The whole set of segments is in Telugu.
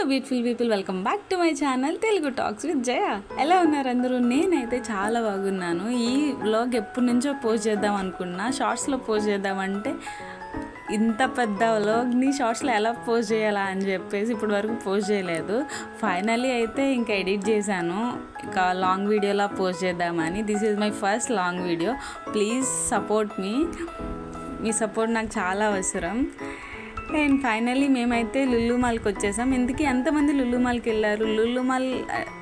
Beautiful people, welcome back to my channel Telugu talks with Jaya. ఎలా ఉన్నారు అందరూ? నేనైతే చాలా బాగున్నాను. ఈ వ్లాగ్ ఎప్పటి నుంచో పోస్ట్ చేద్దాం అనుకున్నా, షార్ట్స్లో పోస్ట్ చేద్దామంటే ఇంత పెద్ద వ్లాగ్ని షార్ట్స్లో ఎలా పోస్ట్ చేయాలా అని చెప్పేసి ఇప్పటి వరకు పోస్ట్ చేయలేదు. ఫైనలీ అయితే ఇంకా ఎడిట్ చేశాను, ఇంకా లాంగ్ వీడియోలా పోస్ట్ చేద్దామని. This is my first long video. Please support me support నాకు చాలా అవసరం. అండ్ ఫైనల్లీ మేమైతే లుల్లు మాల్కి వచ్చేసాం. ఎందుకు ఎంతమంది లుల్లు మాల్కి వెళ్ళారు? లుల్లు మాల్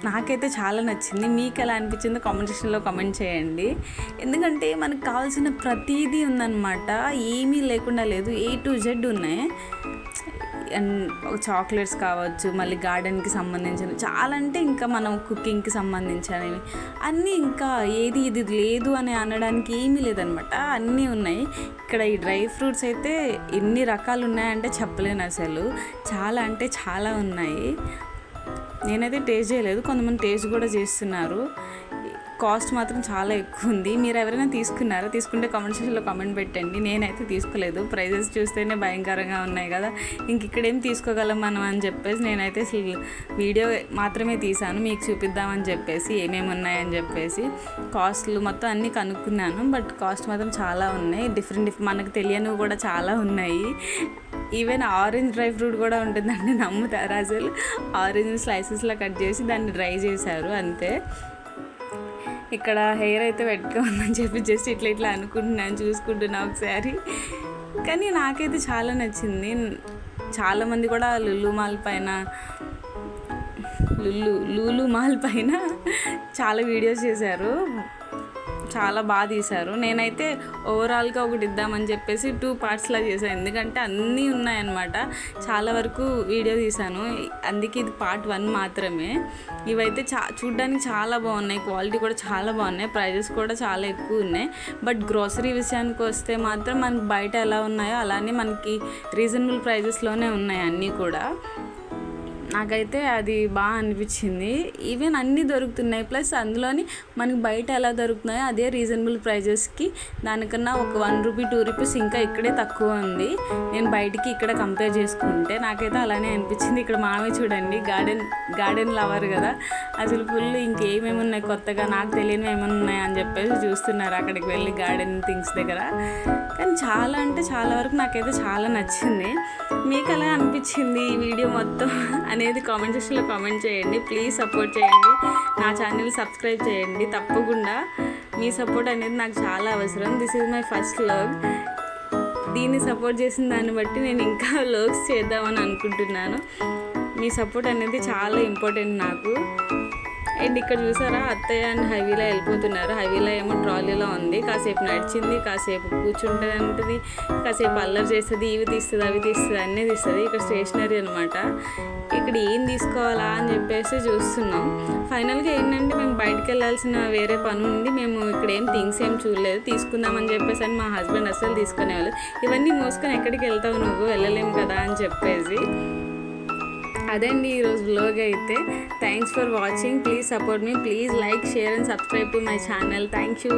నాకైతే చాలా నచ్చింది. మీకు ఎలా అనిపించిందో కామెంట్ సెక్షన్లో కామెంట్ చేయండి. ఎందుకంటే మనకు కావాల్సిన ప్రతిదీ ఉందన్నమాట, ఏమీ లేకుండా లేదు. A to Z ఉన్నాయి. అండ్ చాక్లెట్స్ కావచ్చు, మళ్ళీ గార్డెన్కి సంబంధించినవి చాలా, అంటే ఇంకా మనం కుకింగ్కి సంబంధించినవి అన్నీ, ఇంకా ఏది ఇది లేదు అని అనడానికి ఏమీ లేదనమాట, అన్నీ ఉన్నాయి. ఇక్కడ ఈ డ్రై ఫ్రూట్స్ అయితే ఎన్ని రకాలు ఉన్నాయంటే చెప్పలేను అసలు. చాలా అంటే చాలా ఉన్నాయి. నేనైతే టేస్ట్ చేయలేదు, కొంతమంది టేస్ట్ కూడా చేస్తున్నారు. కాస్ట్ మాత్రం చాలా ఎక్కువ ఉంది. మీరు ఎవరైనా తీసుకున్నారా? తీసుకుంటే కామెంట్ సెక్షన్లో కామెంట్ పెట్టండి. నేనైతే తీసుకోలేదు. ప్రైజెస్ చూస్తేనే భయంకరంగా ఉన్నాయి కదా, ఇంక ఇక్కడేం తీసుకోగలం మనం అని చెప్పేసి నేనైతే వీడియో మాత్రమే తీసాను, మీకు చూపిద్దామని చెప్పేసి ఏమేమి ఉన్నాయని చెప్పేసి. కాస్ట్లు మొత్తం అన్నీ కనుక్కున్నాను, బట్ కాస్ట్ మాత్రం చాలా ఉన్నాయి. డిఫరెంట్ మనకు తెలియనివి కూడా చాలా ఉన్నాయి. ఈవెన్ ఆరెంజ్ డ్రై ఫ్రూట్ కూడా ఉంటుందండి, నమ్ముతారా అసలు? ఆరెంజ్ స్లైసెస్లో కట్ చేసి దాన్ని డ్రై చేశారు అంతే. ఇక్కడ హెయిర్ అయితే పెట్టుకోమని చెప్పి జస్ట్ ఇట్లా అనుకుంటున్నాను, చూసుకుంటున్నా ఒకసారి. కానీ నాకైతే చాలా నచ్చింది. చాలామంది కూడా లుల్లు మాల్ పైన చాలా వీడియోస్ చేశారు, చాలా బాగా తీశారు. నేనైతే ఓవరాల్గా ఒకటి ఇద్దామని చెప్పేసి 2 పార్ట్స్లా చేశాను, ఎందుకంటే అన్నీ ఉన్నాయన్నమాట. చాలా వరకు వీడియో తీశాను, అందుకే ఇది పార్ట్ 1 మాత్రమే. ఇవైతే చూడ్డానికి చాలా బాగున్నాయి, క్వాలిటీ కూడా చాలా బాగున్నాయి, ప్రైజెస్ కూడా చాలా ఎక్కువ ఉన్నాయి. బట్ గ్రోసరీ విషయానికి వస్తే మాత్రం మనకి బయట ఎలా ఉన్నాయో అలానే మనకి రీజనబుల్ ప్రైజెస్లోనే ఉన్నాయి అన్నీ కూడా. నాకైతే అది బాగా అనిపించింది. ఈవెన్ అన్నీ దొరుకుతున్నాయి, ప్లస్ అందులోని మనకి బయట ఎలా దొరుకుతున్నాయో అదే రీజనబుల్ ప్రైజెస్కి, దానికన్నా ఒక 1 రూపీ 2 రూపీస్ ఇంకా ఇక్కడే తక్కువ ఉంది. నేను బయటికి ఇక్కడ కంపేర్ చేసుకుంటే నాకైతే అలానే అనిపించింది. ఇక్కడ మామే చూడండి, గార్డెన్ లవర్ కదా, అసలు ఫుల్ ఇంకేమేమి ఉన్నాయి కొత్తగా నాకు తెలియనివి ఏమైనా ఉన్నాయి అని చెప్పేసి చూస్తున్నారు అక్కడికి వెళ్ళి గార్డెన్ థింగ్స్ దగ్గర. కానీ చాలా అంటే చాలా వరకు నాకైతే చాలా నచ్చింది. మీకు ఎలా అనిపించింది ఈ వీడియో మొత్తం అనేది కామెంట్ సెక్షన్లో కామెంట్ చేయండి. ప్లీజ్ సపోర్ట్ చేయండి, నా ఛానల్ సబ్స్క్రైబ్ చేయండి తప్పకుండా. మీ సపోర్ట్ అనేది నాకు చాలా అవసరం. This is my first vlog. దీన్ని సపోర్ట్ చేసిన దాన్ని బట్టి నేను ఇంకా వ్లాగ్స్ చేద్దామని అనుకుంటున్నాను. మీ సపోర్ట్ అనేది చాలా ఇంపార్టెంట్ నాకు. అండ్ ఇక్కడ చూసారా, అత్తయ్య అండ్ హైవీలా వెళ్ళిపోతున్నారు. హైవీలా ఏమో ట్రాలీలో ఉంది, కాసేపు నడిచింది, కాసేపు కూర్చుంటుంది అంటుంది, కాసేపు అల్లరి చేస్తుంది, ఇవి తీస్తుంది అవి తీస్తుంది అన్నీ తీస్తుంది. ఇక్కడ స్టేషనరీ అనమాట. ఇక్కడ ఏం తీసుకోవాలా అని చెప్పేసి చూస్తున్నాం. ఫైనల్గా ఏంటంటే మేము బయటకు వెళ్ళాల్సిన వేరే పని ఉంది, మేము ఇక్కడ థింగ్స్ ఏం చూడలేదు, తీసుకుందామని చెప్పేసి అని మా హస్బెండ్ అస్సలు తీసుకునేవాళ్ళు. ఇవన్నీ మోసుకొని ఎక్కడికి వెళ్తావు నువ్వు, వెళ్ళలేము కదా అని చెప్పేసి. అదండి ఈరోజు వ్లాగ్ అయితే. Thanks for watching. Please support me. Please like, share and subscribe to my channel. Thank you.